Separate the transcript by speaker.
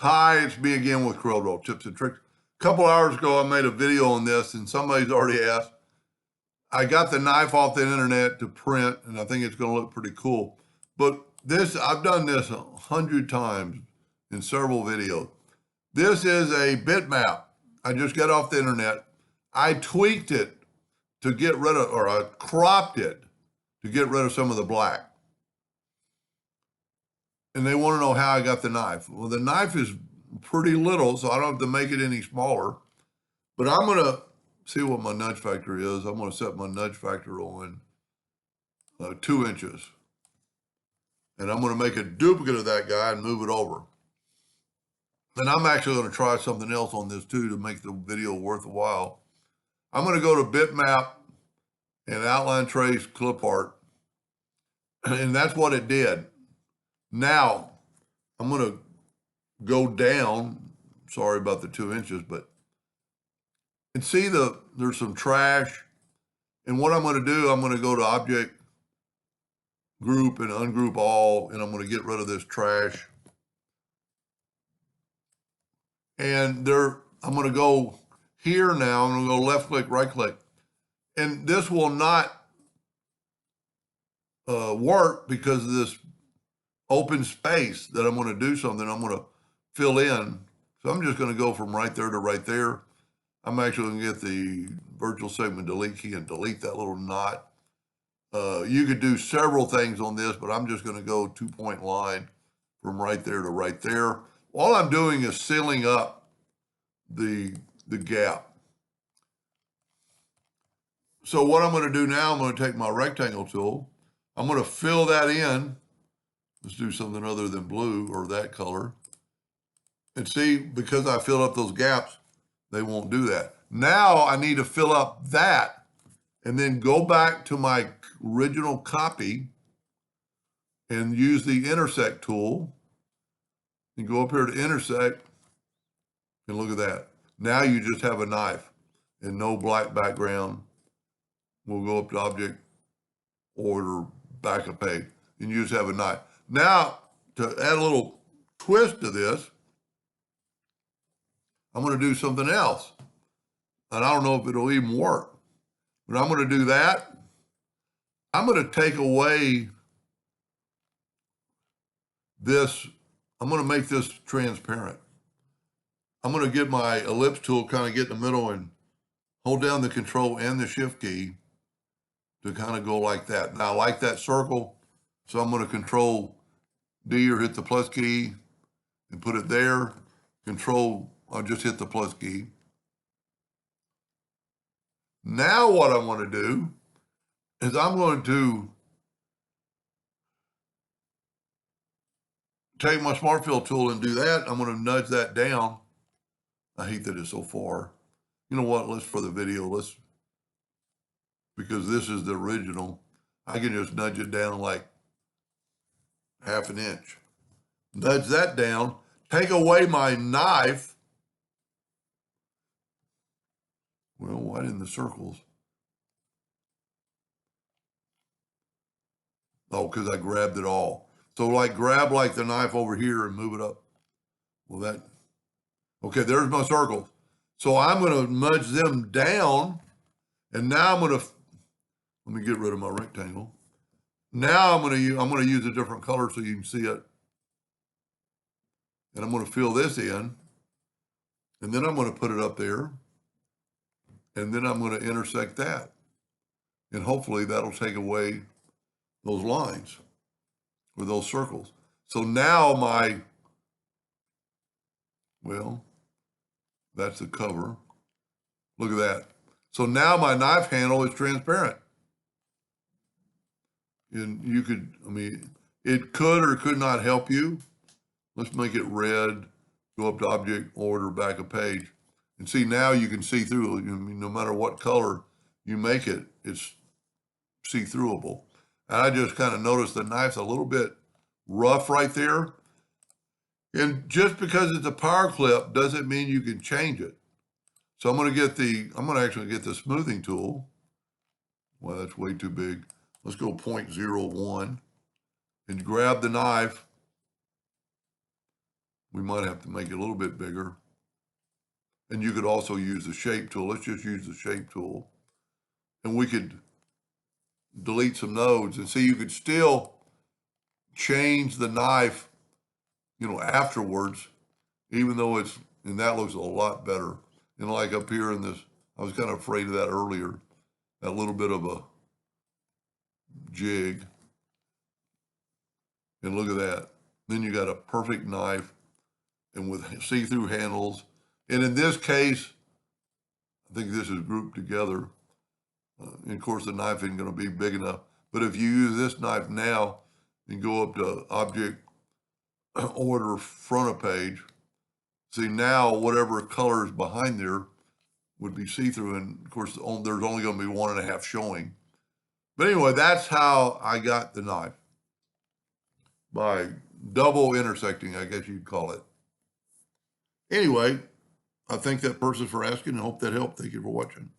Speaker 1: Hi, it's me again with Corel Tips and Tricks. A couple hours ago, I made a video on this, and somebody's already asked. I got the knife off the internet to print, and I think it's going to look pretty cool. But this, I've done this 100 times in several videos. This is a bitmap. I just got off the internet. I tweaked it to get rid of, or I cropped it to get rid of some of the black. And they want to know how I got the knife. Well, the knife is pretty little, so I don't have to make it any smaller. But I'm going to see what my nudge factor is. I'm going to set my nudge factor on 2 inches. And I'm going to make a duplicate of that guy and move it over. And I'm actually going to try something else on this too to make the video worth a while. I'm going to go to bitmap and outline trace clip art. And that's what it did. Now, I'm going to go down. Sorry about the 2 inches, but and see there's some trash. And what I'm going to do, I'm going to go to object group and ungroup all, and I'm going to get rid of this trash. And I'm going to go here now. I'm going to go left click, right click. And this will not work because of this open space that I'm going to do something. I'm going to fill in. So I'm just going to go from right there to right there. I'm actually going to get the virtual segment delete key and delete that little knot. You could do several things on this, but I'm just going to go 2-point line from right there to right there. All I'm doing is sealing up the gap. So what I'm going to do now, I'm going to take my rectangle tool. I'm going to fill that in. Let's do something other than blue or that color. And see, because I filled up those gaps, they won't do that. Now I need to fill up that and then go back to my original copy and use the intersect tool and go up here to intersect and look at that. Now you just have a knife and no black background. We'll go up to object, order, back a page, and you just have a knife. Now, to add a little twist to this, I'm going to do something else. And I don't know if it'll even work. But I'm going to do that. I'm going to take away this. I'm going to make this transparent. I'm going to get my ellipse tool, kind of get in the middle and hold down the control and the shift key to kind of go like that. Now, I like that circle, so I'm going to control D or hit the plus key and put it there. Control, I'll just hit the plus key. Now what I want to do is I'm going to take my smart fill tool and do that. I'm going to nudge that down. I hate that it's so far. You know what? Let's, for the video, because this is the original, I can just nudge it down like 1/2 inch. Nudge that down, take away my knife. Well, why didn't the circles? Oh, because I grabbed it all. So like grab like the knife over here and move it up. Well, okay, there's my circles. So I'm going to nudge them down, and now I'm going to, let me get rid of my rectangle. Now I'm going to use a different color so you can see it. And I'm going to fill this in, and then I'm going to put it up there, and then I'm going to intersect that. And hopefully that'll take away those lines or those circles. So now well, that's the cover. Look at that. So now my knife handle is transparent. And you could, it could or could not help you. Let's make it red, go up to object, order, back a page. And see, now you can see through. No matter what color you make it, it's see-throughable. And I just kind of noticed the knife's a little bit rough right there. And just because it's a power clip doesn't mean you can change it. So I'm going to actually get the smoothing tool. Well, that's way too big. Let's go 0.01 and grab the knife We might have to make it a little bit bigger. And you could also use the shape tool. Let's just use the shape tool. And we could delete some nodes. And see, you could still change the knife, afterwards, even though and that looks a lot better. And like up here in this, I was kind of afraid of that earlier, that little bit of a jig. And look at that. Then you got a perfect knife and with see-through handles. And in this case, I think this is grouped together. And of course, the knife isn't going to be big enough. But if you use this knife now and go up to Object Order Front of Page, see now whatever color is behind there would be see-through. And of course, there's only going to be 1.5 showing. But anyway, that's how I got the knife. By double intersecting, I guess you'd call it. Anyway, I thank that person for asking and hope that helped. Thank you for watching.